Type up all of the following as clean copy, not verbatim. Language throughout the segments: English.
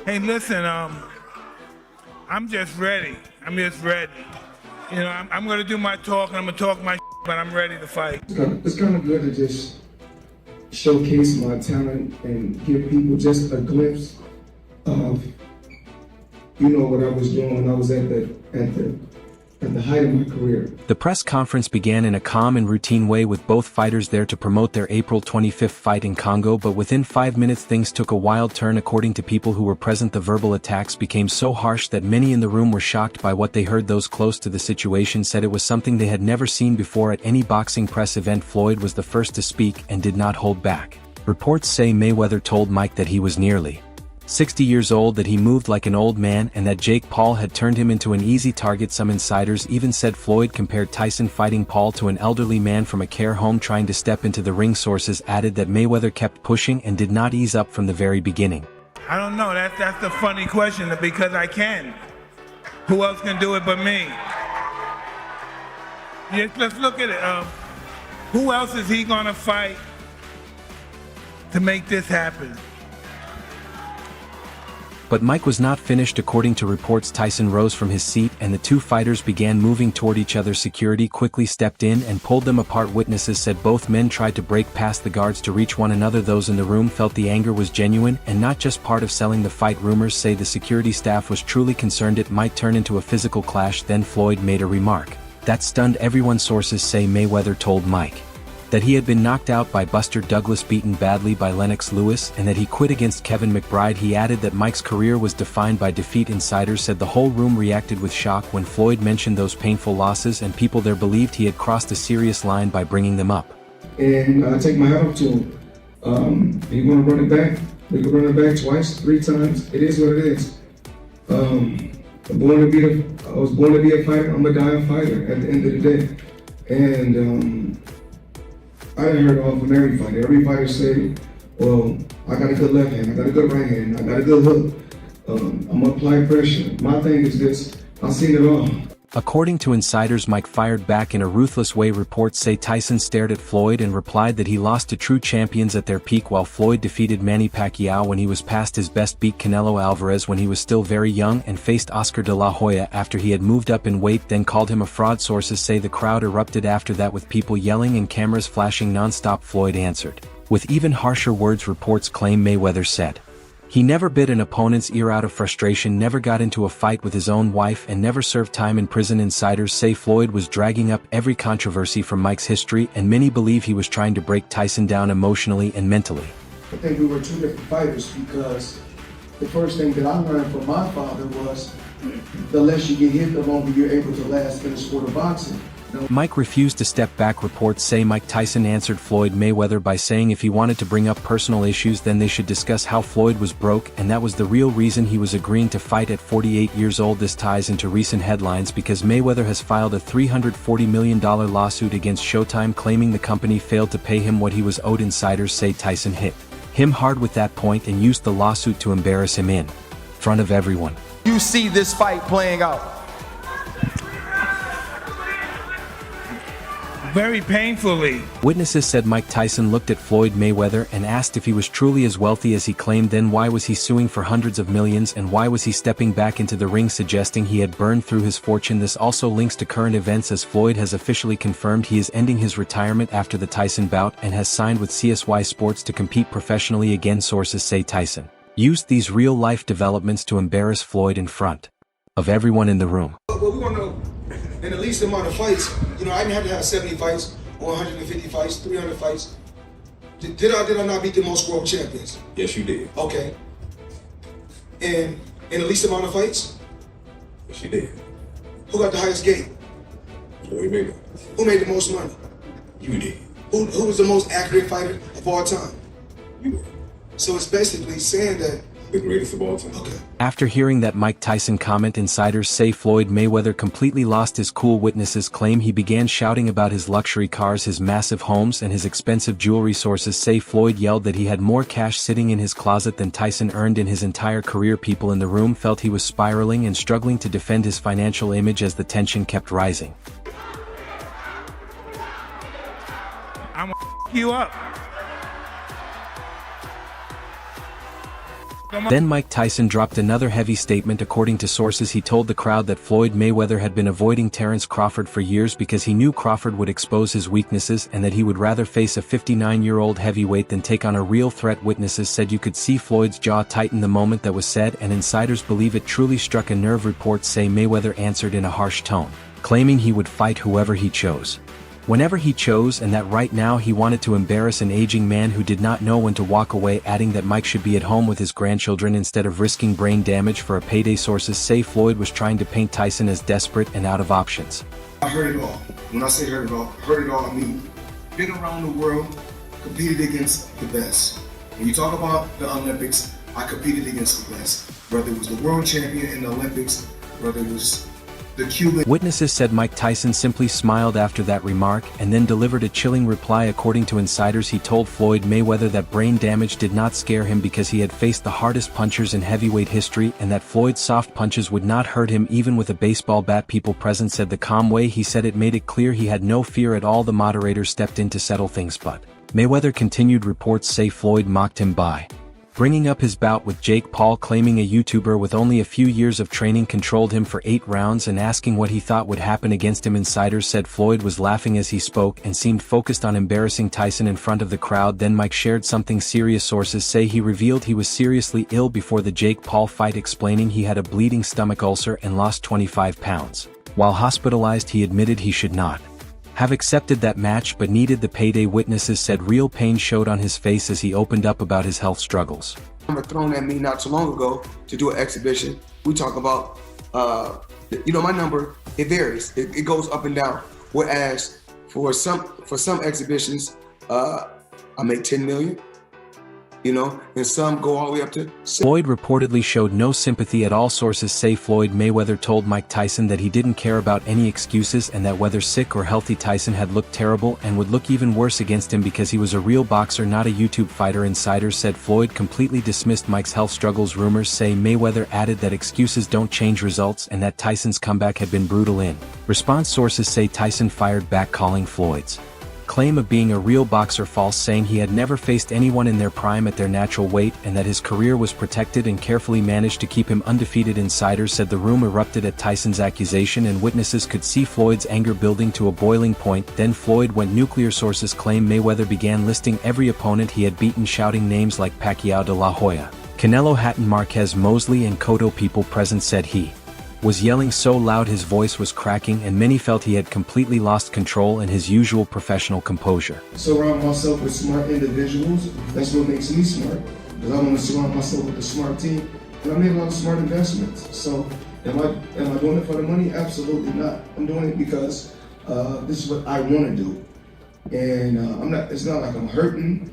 Hey, listen, I'm just ready. I'm just ready. You know, I'm going to do my talk and I'm going to talk my but I'm ready to fight. It's kind of good to just showcase my talent and give people just a glimpse of, what I was doing when I was at the height of my career. The press conference began in a calm and routine way with both fighters there to promote their April 25th fight in Congo, but within 5 minutes things took a wild turn. According to people who were present, the verbal attacks became so harsh that many in the room were shocked by what they heard. Those close to the situation said it was something they had never seen before at any boxing press event. Floyd was the first to speak and did not hold back. Reports say Mayweather told Mike that he was nearly 60 years old, that he moved like an old man, and that Jake Paul had turned him into an easy target. Some insiders even said Floyd compared Tyson fighting Paul to an elderly man from a care home trying to step into the ring. Sources added that Mayweather kept pushing and did not ease up from the very beginning. I don't know. That's the funny question because I can. Who else can do it but me? Yes, let's look at it. Who else is he going to fight to make this happen? But Mike was not finished. According to reports, Tyson rose from his seat and the two fighters began moving toward each other. Security quickly stepped in and pulled them apart. Witnesses said both men tried to break past the guards to reach one another. Those in the room felt the anger was genuine and not just part of selling the fight. Rumors say the security staff was truly concerned it might turn into a physical clash. Then Floyd made a remark that stunned everyone. Sources say Mayweather told Mike that he had been knocked out by Buster Douglas, beaten badly by Lennox Lewis, and that he quit against Kevin McBride. He added that Mike's career was defined by defeat. Insiders said the whole room reacted with shock when Floyd mentioned those painful losses, and people there believed he had crossed a serious line by bringing them up. And I take my hat off to him. You want to run it back? We can run it back twice, 3 times. It is what it is. I was born to be a fighter. I'm gonna die a fighter at the end of the day. And I heard off from every fighter. Every fighter said, well, I got a good left hand, I got a good right hand, I got a good hook. I'm gonna apply pressure. My thing is this, I've seen it all. According to insiders, Mike fired back in a ruthless way. Reports say Tyson stared at Floyd and replied that he lost to true champions at their peak, while Floyd defeated Manny Pacquiao when he was past his best, beat Canelo Alvarez when he was still very young, and faced Oscar de la Hoya after he had moved up in weight, then called him a fraud. Sources say the crowd erupted after that with people yelling and cameras flashing non-stop. Floyd answered with even harsher words. Reports claim Mayweather said he never bit an opponent's ear out of frustration, never got into a fight with his own wife, and never served time in prison. Insiders say Floyd was dragging up every controversy from Mike's history, and many believe he was trying to break Tyson down emotionally and mentally. I think we were two different fighters because the first thing that I learned from my father was the less you get hit, the longer you're able to last in the sport of boxing. Mike refused to step back. Reports say Mike Tyson answered Floyd Mayweather by saying if he wanted to bring up personal issues, then they should discuss how Floyd was broke, and that was the real reason he was agreeing to fight at 48 years old. This ties into recent headlines because Mayweather has filed a $340 million lawsuit against Showtime, claiming the company failed to pay him what he was owed. Insiders say Tyson hit him hard with that point and used the lawsuit to embarrass him in front of everyone. You see this fight playing out? Very painfully. Witnesses said Mike Tyson looked at Floyd Mayweather and asked if he was truly as wealthy as he claimed. Then why was he suing for hundreds of millions, and why was he stepping back into the ring, suggesting he had burned through his fortune. This also links to current events, as Floyd has officially confirmed he is ending his retirement after the Tyson bout and has signed with CSY Sports to compete professionally again. Sources say Tyson used these real-life developments to embarrass Floyd in front of everyone in the room. Well, we want to know, in the least amount of fights, I didn't have to have 70 fights or 150 fights, 300 fights. Did I not beat the most world champions? Yes, you did. Okay. And in the least amount of fights? Yes, you did. Who got the highest gate? Floyd Mayweather. Who made the most money? You did. Who was the most accurate fighter of all time? You were. So it's basically saying that The greatest of all time. okay. After hearing that Mike Tyson comment, insiders say Floyd Mayweather completely lost his cool. Witnesses claim he began shouting about his luxury cars, his massive homes, and his expensive jewelry. Sources say Floyd yelled that he had more cash sitting in his closet than Tyson earned in his entire career. People in the room felt he was spiraling and struggling to defend his financial image as the tension kept rising. I'm gonna you up. Then Mike Tyson dropped another heavy statement. According to sources, he told the crowd that Floyd Mayweather had been avoiding Terence Crawford for years because he knew Crawford would expose his weaknesses and that he would rather face a 59-year-old heavyweight than take on a real threat. Witnesses said you could see Floyd's jaw tighten the moment that was said, and insiders believe it truly struck a nerve. Reports say Mayweather answered in a harsh tone, claiming he would fight whoever he chose, whenever he chose, and that right now he wanted to embarrass an aging man who did not know when to walk away, adding that Mike should be at home with his grandchildren instead of risking brain damage for a payday. Sources say Floyd was trying to paint Tyson as desperate and out of options. I heard it all. When I say heard it all, I mean been around the world, competed against the best. When you talk about the Olympics, I competed against the best. Whether it was the world champion in the Olympics, whether it was the Cuban. Witnesses said Mike Tyson simply smiled after that remark and then delivered a chilling reply. According to insiders, he told Floyd Mayweather that brain damage did not scare him because he had faced the hardest punchers in heavyweight history and that Floyd's soft punches would not hurt him even with a baseball bat. People present said the calm way he said it made it clear he had no fear at all. The moderator stepped in to settle things, but Mayweather continued. Reports say Floyd mocked him by bringing up his bout with Jake Paul, claiming a YouTuber with only a few years of training controlled him for 8 rounds and asking what he thought would happen against him. Insiders said Floyd was laughing as he spoke and seemed focused on embarrassing Tyson in front of the crowd. Then Mike shared something serious. Sources say he revealed he was seriously ill before the Jake Paul fight, explaining he had a bleeding stomach ulcer and lost 25 pounds. While hospitalized, he admitted he should not have accepted that match but needed the payday. Witnesses said real pain showed on his face as he opened up about his health struggles. Number thrown at me not too long ago to do an exhibition. We talk about, my number, it varies. It goes up and down. Whereas for some exhibitions, I make 10 million. And some go all the way up to 6. Floyd reportedly showed no sympathy at all. Sources say Floyd Mayweather told Mike Tyson that he didn't care about any excuses and that whether sick or healthy, Tyson had looked terrible and would look even worse against him because he was a real boxer, not a YouTube fighter. Insiders said Floyd completely dismissed Mike's health struggles. Rumors say Mayweather added that excuses don't change results and that Tyson's comeback had been brutal. In response, sources say Tyson fired back, calling Floyd's claim of being a real boxer false, saying he had never faced anyone in their prime at their natural weight and that his career was protected and carefully managed to keep him undefeated. Insiders said the room erupted at Tyson's accusation and witnesses could see Floyd's anger building to a boiling point. Then Floyd went nuclear. Sources claim Mayweather began listing every opponent he had beaten, shouting names like Pacquiao, De La Hoya, Canelo, Hatton, Marquez, Mosley and Cotto. People present said he was yelling so loud his voice was cracking and many felt he had completely lost control and his usual professional composure. Surround myself with smart individuals. That's what makes me smart. Because I want to surround myself with a smart team. And I made a lot of smart investments. So am I doing it for the money? Absolutely not. I'm doing it because this is what I want to do. And it's not like I'm hurting.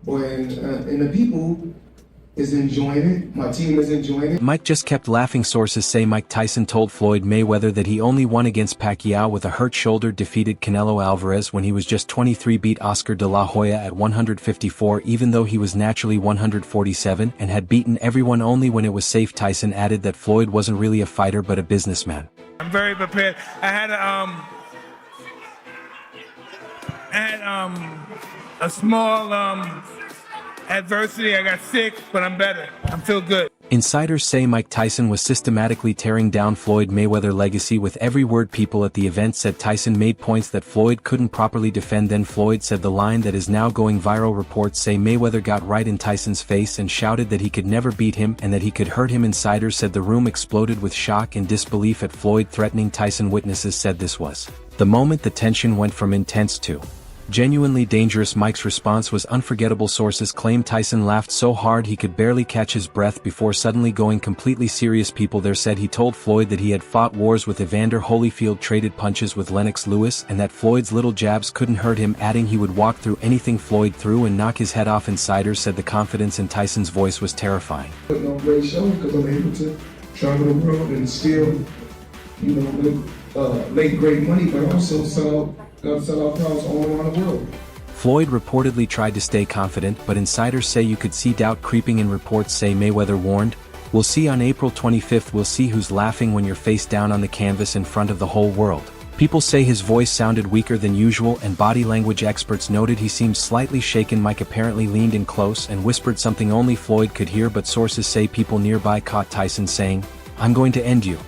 And the people is enjoying it. My team is enjoying it. Mike just kept laughing. Sources say Mike Tyson told Floyd Mayweather that he only won against Pacquiao with a hurt shoulder, defeated Canelo Alvarez when he was just 23, beat Oscar De La Hoya at 154 even though he was naturally 147, and had beaten everyone only when it was safe. Tyson added that Floyd wasn't really a fighter but a businessman. I'm very prepared. I had a small adversity. I got sick, but I'm better. I feel good. Insiders say Mike Tyson was systematically tearing down Floyd Mayweather's legacy with every word. People at the event said Tyson made points that Floyd couldn't properly defend. Then Floyd said the line that is now going viral. Reports say Mayweather got right in Tyson's face and shouted that he could never beat him and that he could hurt him. Insiders said the room exploded with shock and disbelief at Floyd threatening Tyson. Witnesses said this was the moment the tension went from intense to genuinely dangerous. Mike's response was unforgettable. Sources claim Tyson laughed so hard he could barely catch his breath before suddenly going completely serious. People there said he told Floyd that he had fought wars with Evander Holyfield, traded punches with Lennox Lewis, and that Floyd's little jabs couldn't hurt him, adding he would walk through anything Floyd threw and knock his head off. Insiders said the confidence in Tyson's voice was terrifying. Putting on a great show because I'm able to travel the world and still, make great money, but also sell out crowds all around the world. Floyd reportedly tried to stay confident, but insiders say you could see doubt creeping in. Reports say Mayweather warned, "We'll see on April 25th, we'll see who's laughing when you're face down on the canvas in front of the whole world." People say his voice sounded weaker than usual, and body language experts noted he seemed slightly shaken. Mike apparently leaned in close and whispered something only Floyd could hear, but sources say people nearby caught Tyson saying, "I'm going to end you."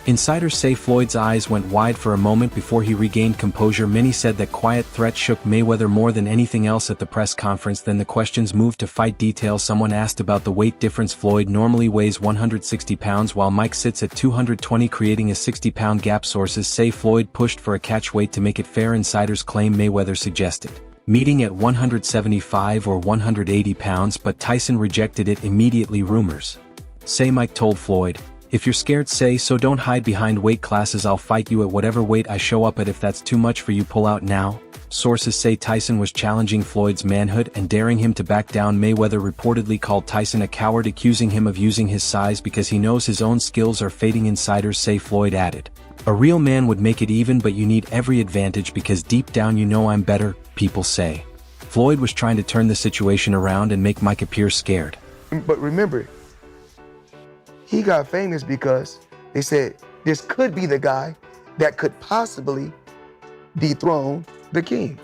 Insiders say Floyd's eyes went wide for a moment before he regained composure. Many said that quiet threat shook Mayweather more than anything else at the press conference. Then the questions moved to fight details. Someone asked about the weight difference. Floyd normally weighs 160 pounds while Mike sits at 220, creating a 60-pound gap. Sources say Floyd pushed for a catch weight to make it fair. Insiders claim Mayweather suggested meeting at 175 or 180 pounds, but Tyson rejected it immediately. Rumors say Mike told Floyd, "If you're scared, say so. Don't hide behind weight classes. I'll fight you at whatever weight I show up at. If that's too much for you, pull out now." Sources say Tyson was challenging Floyd's manhood and daring him to back down. Mayweather reportedly called Tyson a coward, accusing him of using his size because he knows his own skills are fading. Insiders say Floyd added, "A real man would make it even, but you need every advantage because deep down you know I'm better." People say Floyd was trying to turn the situation around and make Mike appear scared. But remember, he got famous because they said this could be the guy that could possibly dethrone the king.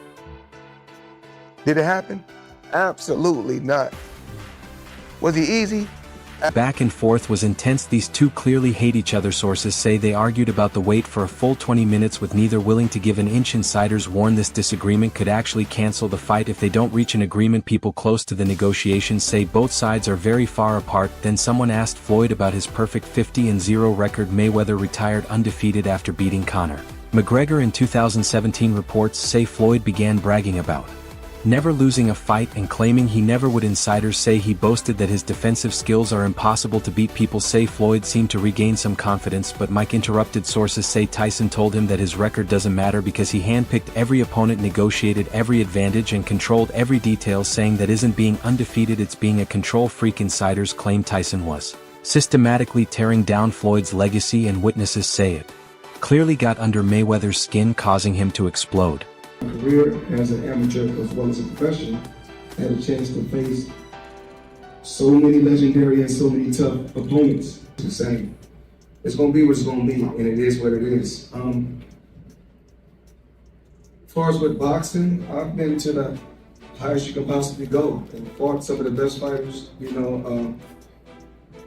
Did it happen? Absolutely not. Was he easy? Back and forth was intense. These two clearly hate each other. Sources say they argued about the weight for a full 20 minutes with neither willing to give an inch. Insiders warn this disagreement could actually cancel the fight if they don't reach an agreement. People close to the negotiations say both sides are very far apart. Then someone asked Floyd about his perfect 50-0 record. Mayweather retired undefeated after beating Conor McGregor in 2017. Reports say Floyd began bragging about never losing a fight and claiming he never would. Insiders say he boasted that his defensive skills are impossible to beat. People say Floyd seemed to regain some confidence, but Mike interrupted. Sources say Tyson told him that his record doesn't matter because he handpicked every opponent, negotiated every advantage, and controlled every detail, saying that isn't being undefeated, it's being a control freak. Insiders claim Tyson was systematically tearing down Floyd's legacy, and witnesses say it clearly got under Mayweather's skin, causing him to explode. Career as an amateur as well as a professional, I had a chance to face so many legendary and so many tough opponents. It's the same. It's gonna be what it's gonna be, and it is what it is. As far as with boxing, I've been to the highest you can possibly go and fought some of the best fighters,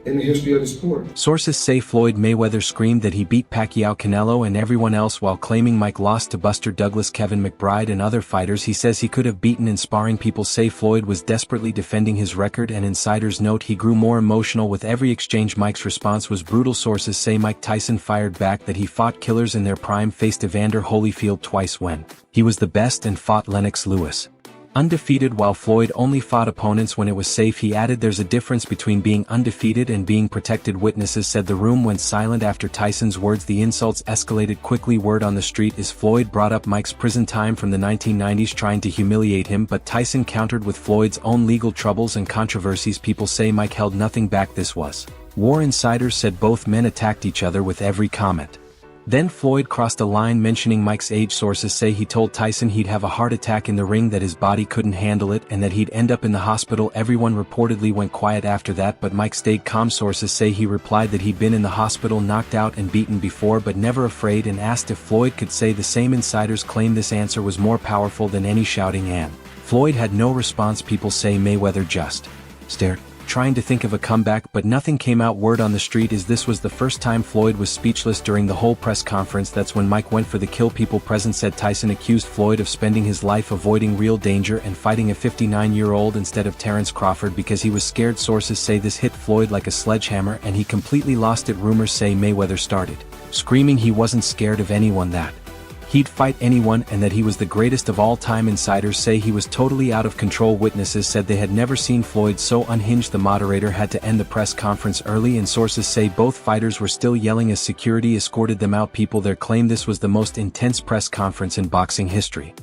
in the history of the sport. Sources say Floyd Mayweather screamed that he beat Pacquiao, Canelo, and everyone else, while claiming Mike lost to Buster Douglas, Kevin McBride, and other fighters he says he could have beaten in sparring. People say Floyd was desperately defending his record, and insiders note he grew more emotional with every exchange. Mike's response was brutal. Sources say Mike Tyson fired back that he fought killers in their prime, faced Evander Holyfield twice when he was the best, and fought Lennox Lewis undefeated, while Floyd only fought opponents when it was safe. He added there's a difference between being undefeated and being protected. Witnesses said the room went silent after Tyson's words. The insults escalated quickly. Word on the street is Floyd brought up Mike's prison time from the 1990s, trying to humiliate him, but Tyson countered with Floyd's own legal troubles and controversies. People say Mike held nothing back. This was war. Insiders said both men attacked each other with every comment. Then Floyd crossed a line, mentioning Mike's age. Sources say he told Tyson he'd have a heart attack in the ring, that his body couldn't handle it, and that he'd end up in the hospital. Everyone reportedly went quiet after that, but Mike stayed calm. Sources say he replied that he'd been in the hospital, knocked out and beaten before, but never afraid, and asked if Floyd could say the same. Insiders claim this answer was more powerful than any shouting, and Floyd had no response. People say Mayweather just stared, trying to think of a comeback, but nothing came out. Word on the street is this was the first time Floyd was speechless during the whole press conference. That's when Mike went for the kill. People present said Tyson accused Floyd of spending his life avoiding real danger and fighting a 59-year-old instead of Terrence Crawford because he was scared. Sources say this hit Floyd like a sledgehammer and he completely lost it. Rumors say Mayweather started screaming he wasn't scared of anyone, that he'd fight anyone, and that he was the greatest of all time. Insiders say he was totally out of control. Witnesses said they had never seen Floyd so unhinged. The moderator had to end the press conference early, and sources say both fighters were still yelling as security escorted them out. People there claim this was the most intense press conference in boxing history.